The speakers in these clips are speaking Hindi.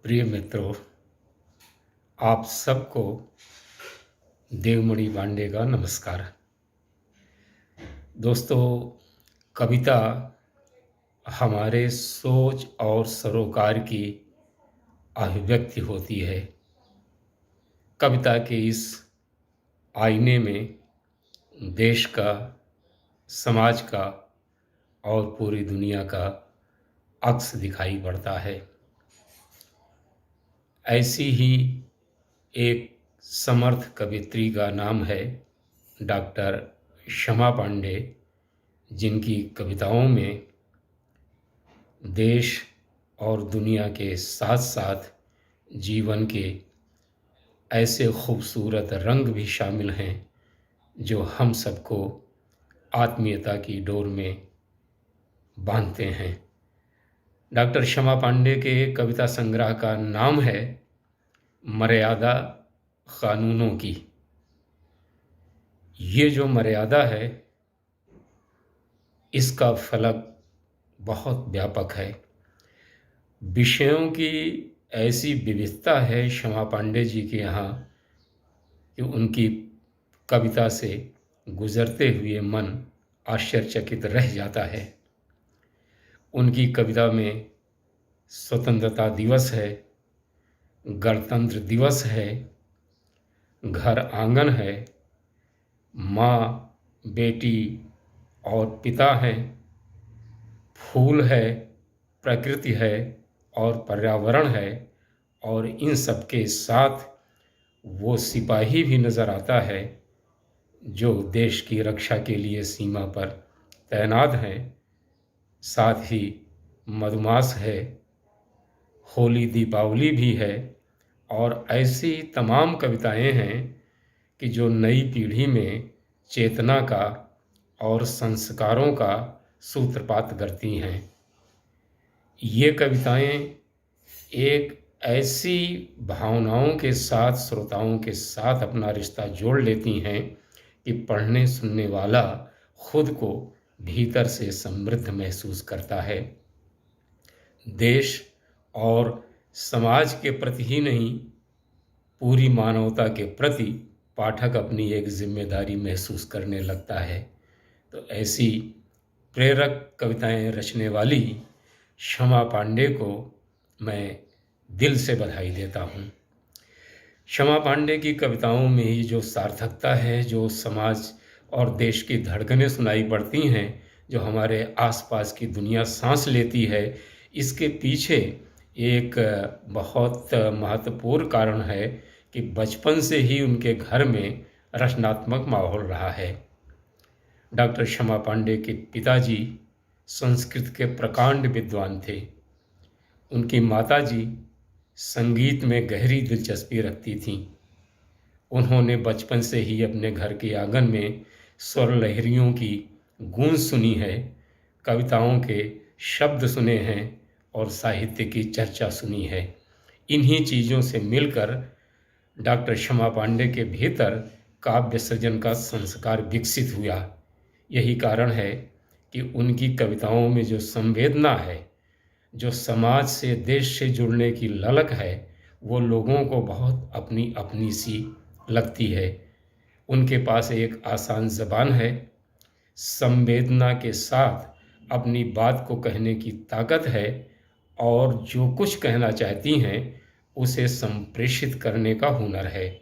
प्रिय मित्रों, आप सबको देवमणि पांडे का नमस्कार। दोस्तों, कविता हमारे सोच और सरोकार की अभिव्यक्ति होती है। कविता के इस आईने में देश का, समाज का और पूरी दुनिया का अक्स दिखाई पड़ता है। ऐसी ही एक समर्थ कवियत्री का नाम है डॉक्टर क्षमा पांडे, जिनकी कविताओं में देश और दुनिया के साथ साथ जीवन के ऐसे खूबसूरत रंग भी शामिल हैं जो हम सबको आत्मीयता की डोर में बांधते हैं। डॉक्टर क्षमा पांडे के कविता संग्रह का नाम है मर्यादा कानूनों की। ये जो मर्यादा है, इसका फलक बहुत व्यापक है। विषयों की ऐसी विविधता है क्षमा पांडे जी के यहाँ कि उनकी कविता से गुजरते हुए मन आश्चर्यचकित रह जाता है। उनकी कविता में स्वतंत्रता दिवस है, गणतंत्र दिवस है, घर आंगन है, माँ, बेटी और पिता हैं, फूल है, प्रकृति है और पर्यावरण है, और इन सब के साथ वो सिपाही भी नज़र आता है जो देश की रक्षा के लिए सीमा पर तैनात हैं। साथ ही मधुमास है, होली दीपावली भी है, और ऐसी तमाम कविताएं हैं कि जो नई पीढ़ी में चेतना का और संस्कारों का सूत्रपात करती हैं। ये कविताएं एक ऐसी भावनाओं के साथ, श्रोताओं के साथ अपना रिश्ता जोड़ लेती हैं कि पढ़ने सुनने वाला खुद को भीतर से समृद्ध महसूस करता है। देश और समाज के प्रति ही नहीं, पूरी मानवता के प्रति पाठक अपनी एक जिम्मेदारी महसूस करने लगता है। तो ऐसी प्रेरक कविताएं रचने वाली क्षमा पांडे को मैं दिल से बधाई देता हूँ। क्षमा पांडे की कविताओं में ही जो सार्थकता है, जो समाज और देश की धड़कनें सुनाई पड़ती हैं, जो हमारे आसपास की दुनिया सांस लेती है, इसके पीछे एक बहुत महत्वपूर्ण कारण है कि बचपन से ही उनके घर में रचनात्मक माहौल रहा है। डॉक्टर क्षमा पांडे के पिताजी संस्कृत के प्रकांड विद्वान थे। उनकी माताजी संगीत में गहरी दिलचस्पी रखती थीं। उन्होंने बचपन से ही अपने घर के आंगन में स्वर लहरियों की गूंज सुनी है, कविताओं के शब्द सुने हैं और साहित्य की चर्चा सुनी है। इन्हीं चीज़ों से मिलकर डॉक्टर क्षमा पांडे के भीतर काव्य सृजन का संस्कार विकसित हुआ। यही कारण है कि उनकी कविताओं में जो संवेदना है, जो समाज से, देश से जुड़ने की ललक है, वो लोगों को बहुत अपनी अपनी सी लगती है। उनके पास एक आसान ज़बान है, संवेदना के साथ अपनी बात को कहने की ताकत है, और जो कुछ कहना चाहती हैं उसे संप्रेषित करने का हुनर है।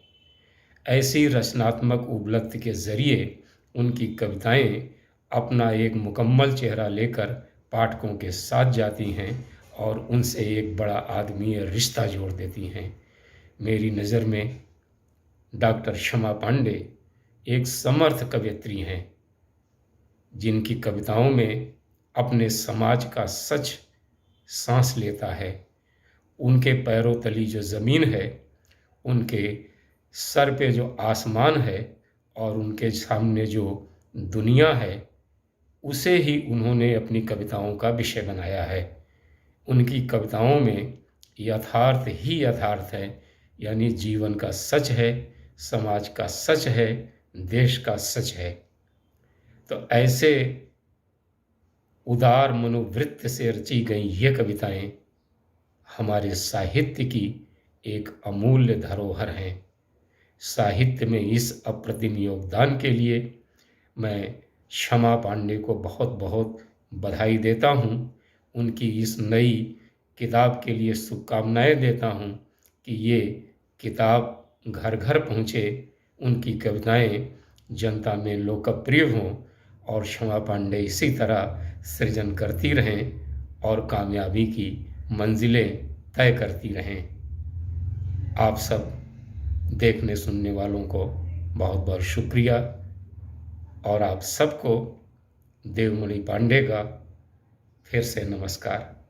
ऐसी रचनात्मक उपलब्धि के ज़रिए उनकी कविताएं अपना एक मुकम्मल चेहरा लेकर पाठकों के साथ जाती हैं और उनसे एक बड़ा आदमीय रिश्ता जोड़ देती हैं। मेरी नज़र में डॉक्टर क्षमा पांडे एक समर्थ कवयित्री हैं, जिनकी कविताओं में अपने समाज का सच सांस लेता है। उनके पैरों तली जो ज़मीन है, उनके सर पे जो आसमान है और उनके सामने जो दुनिया है, उसे ही उन्होंने अपनी कविताओं का विषय बनाया है। उनकी कविताओं में यथार्थ ही यथार्थ है, यानी जीवन का सच है, समाज का सच है, देश का सच है। तो ऐसे उदार मनोवृत्ति से रची गई ये कविताएं हमारे साहित्य की एक अमूल्य धरोहर हैं। साहित्य में इस अप्रतिम योगदान के लिए मैं क्षमा पांडे को बहुत बहुत बधाई देता हूँ। उनकी इस नई किताब के लिए शुभकामनाएं देता हूँ कि ये किताब घर घर पहुँचे, उनकी कविताएं जनता में लोकप्रिय हों और क्षमा पांडे इसी तरह सृजन करती रहें और कामयाबी की मंजिलें तय करती रहें। आप सब देखने सुनने वालों को बहुत बहुत शुक्रिया और आप सबको देवमणि पांडे का फिर से नमस्कार।